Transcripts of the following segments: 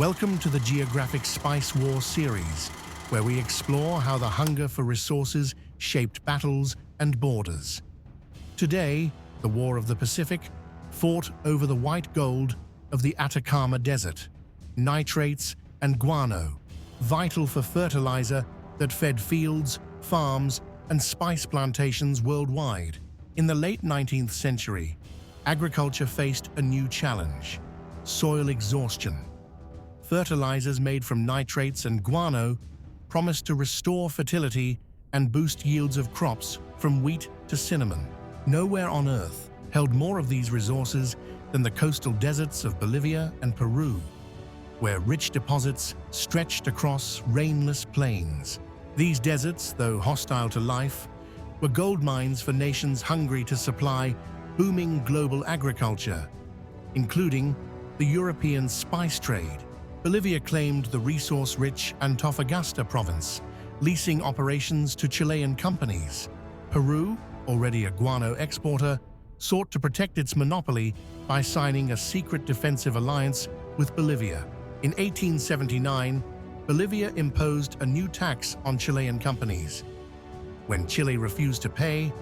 Welcome to the Geographic Spice War series, where we explore how the hunger for resources shaped battles and borders. Today, the War of the Pacific fought over the white gold of the Atacama Desert, nitrates and guano, vital for fertilizer that fed fields, farms, and spice plantations worldwide. In the late 19th century, agriculture faced a new challenge: soil exhaustion. Fertilizers made from nitrates and guano promised to restore fertility and boost yields of crops from wheat to cinnamon. Nowhere on Earth held more of these resources than the coastal deserts of Bolivia and Peru, where rich deposits stretched across rainless plains. These deserts, though hostile to life, were gold mines for nations hungry to supply booming global agriculture, including the European spice trade. Bolivia claimed the resource-rich Antofagasta province, leasing operations to Chilean companies. Peru, already a guano exporter, sought to protect its monopoly by signing a secret defensive alliance with Bolivia. In 1879, Bolivia imposed a new tax on Chilean companies. When Chile refused to pay,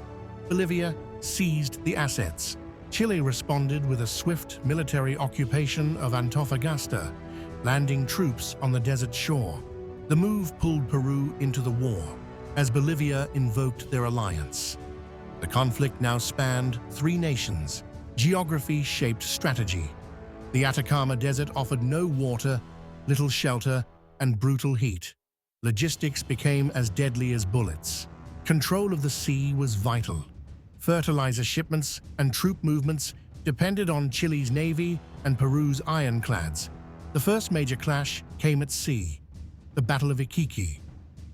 Bolivia seized the assets. Chile responded with a swift military occupation of Antofagasta, landing troops on the desert shore. The move pulled Peru into the war, as Bolivia invoked their alliance. The conflict now spanned three nations. Geography shaped strategy. The Atacama Desert offered no water, little shelter, and brutal heat. Logistics became as deadly as bullets. Control of the sea was vital. Fertilizer shipments and troop movements depended on Chile's navy and Peru's ironclads. The first major clash came at sea, the Battle of Iquique,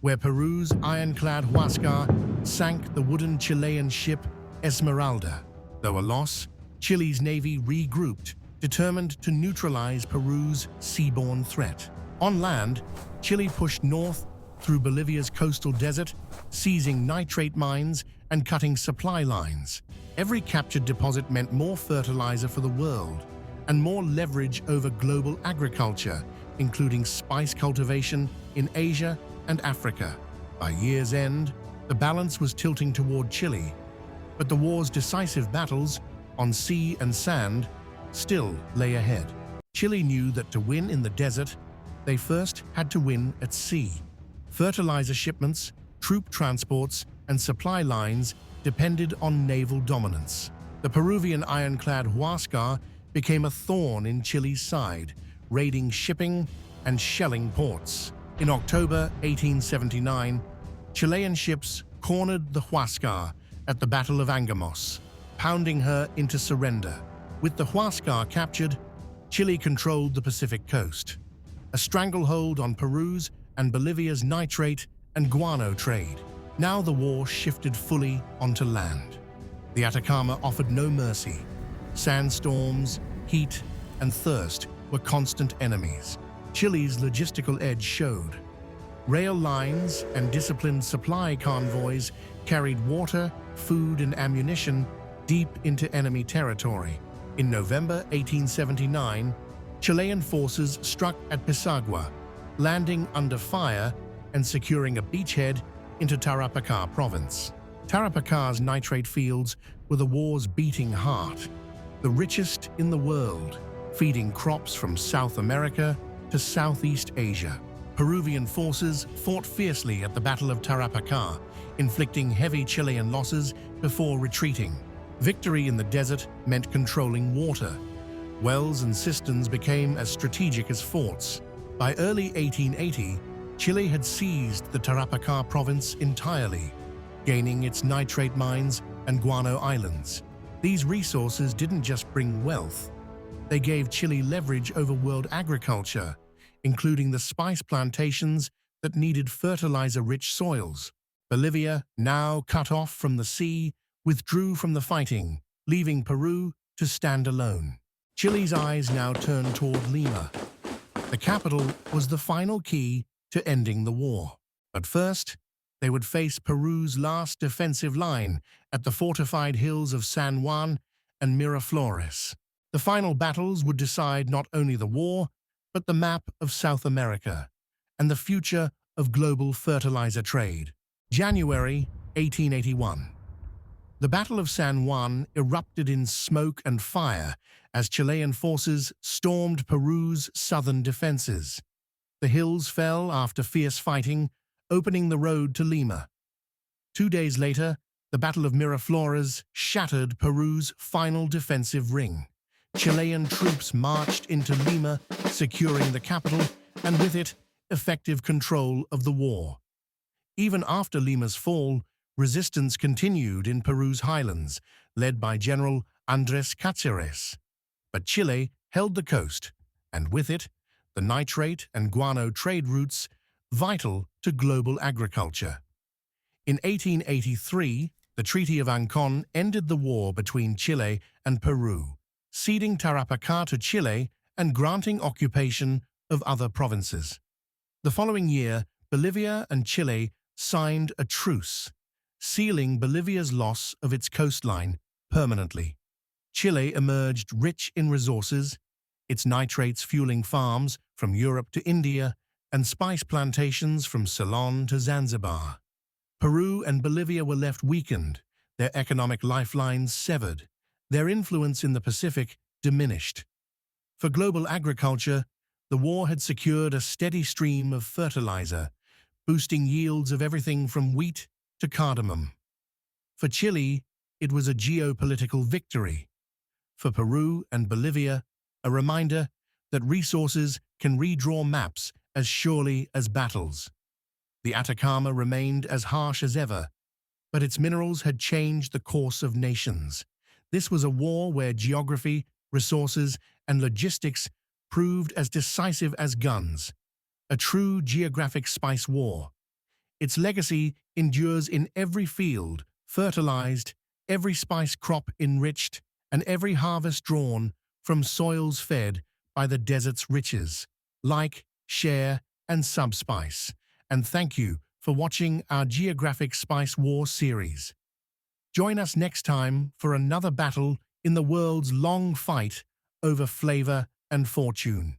where Peru's ironclad Huáscar sank the wooden Chilean ship Esmeralda. Though a loss, Chile's navy regrouped, determined to neutralize Peru's seaborne threat. On land, Chile pushed north through Bolivia's coastal desert, seizing nitrate mines and cutting supply lines. Every captured deposit meant more fertilizer for the world and more leverage over global agriculture, including spice cultivation in Asia and Africa. By year's end, the balance was tilting toward Chile, but the war's decisive battles on sea and sand still lay ahead. Chile knew that to win in the desert, they first had to win at sea. Fertilizer shipments, troop transports, and supply lines depended on naval dominance. The Peruvian ironclad Huáscar became a thorn in Chile's side, raiding shipping and shelling ports. In October 1879, Chilean ships cornered the Huáscar at the Battle of Angamos, pounding her into surrender. With the Huáscar captured, Chile controlled the Pacific coast, a stranglehold on Peru's and Bolivia's nitrate and guano trade. Now the war shifted fully onto land. The Atacama offered no mercy. Sandstorms, heat, and thirst were constant enemies. Chile's logistical edge showed. Rail lines and disciplined supply convoys carried water, food, and ammunition deep into enemy territory. In November 1879, Chilean forces struck at Pisagua, landing under fire and securing a beachhead into Tarapacá province. Tarapacá's nitrate fields were the war's beating heart, the richest in the world, feeding crops from South America to Southeast Asia. Peruvian forces fought fiercely at the Battle of Tarapacá, inflicting heavy Chilean losses before retreating. Victory in the desert meant controlling water. Wells and cisterns became as strategic as forts. By early 1880, Chile had seized the Tarapacá province entirely, gaining its nitrate mines and guano islands. These resources didn't just bring wealth, they gave Chile leverage over world agriculture, including the spice plantations that needed fertilizer-rich soils. Bolivia, now cut off from the sea, withdrew from the fighting, leaving Peru to stand alone. Chile's eyes now turned toward Lima. The capital was the final key to ending the war. But first, they would face Peru's last defensive line at the fortified hills of San Juan and Miraflores. The final battles would decide not only the war, but the map of South America and the future of global fertilizer trade. January 1881. The Battle of San Juan erupted in smoke and fire as Chilean forces stormed Peru's southern defenses. The hills fell after fierce fighting, opening the road to Lima. 2 days later, the Battle of Miraflores shattered Peru's final defensive ring. Chilean troops marched into Lima, securing the capital, and with it, effective control of the war. Even after Lima's fall, resistance continued in Peru's highlands, led by General Andrés Cáceres. But Chile held the coast, and with it, the nitrate and guano trade routes vital to global agriculture. In 1883, the Treaty of Ancón ended the war between Chile and Peru, ceding Tarapacá to Chile and granting occupation of other provinces. The following year, Bolivia and Chile signed a truce, sealing Bolivia's loss of its coastline permanently. Chile emerged rich in resources, its nitrates fueling farms from Europe to India and spice plantations from Ceylon to Zanzibar. Peru and Bolivia were left weakened, their economic lifelines severed, their influence in the Pacific diminished. For global agriculture, the war had secured a steady stream of fertilizer, boosting yields of everything from wheat to cardamom. For Chile, it was a geopolitical victory. For Peru and Bolivia, a reminder that resources can redraw maps as surely as battles. The Atacama remained as harsh as ever, but its minerals had changed the course of nations. This was a war where geography, resources, and logistics proved as decisive as guns, a true geographic spice war. Its legacy endures in every field fertilized, every spice crop enriched, and every harvest drawn from soils fed by the desert's riches. Like, share, and subspice. And thank you for watching our Geographic Spice War series. Join us next time for another battle in the world's long fight over flavor and fortune.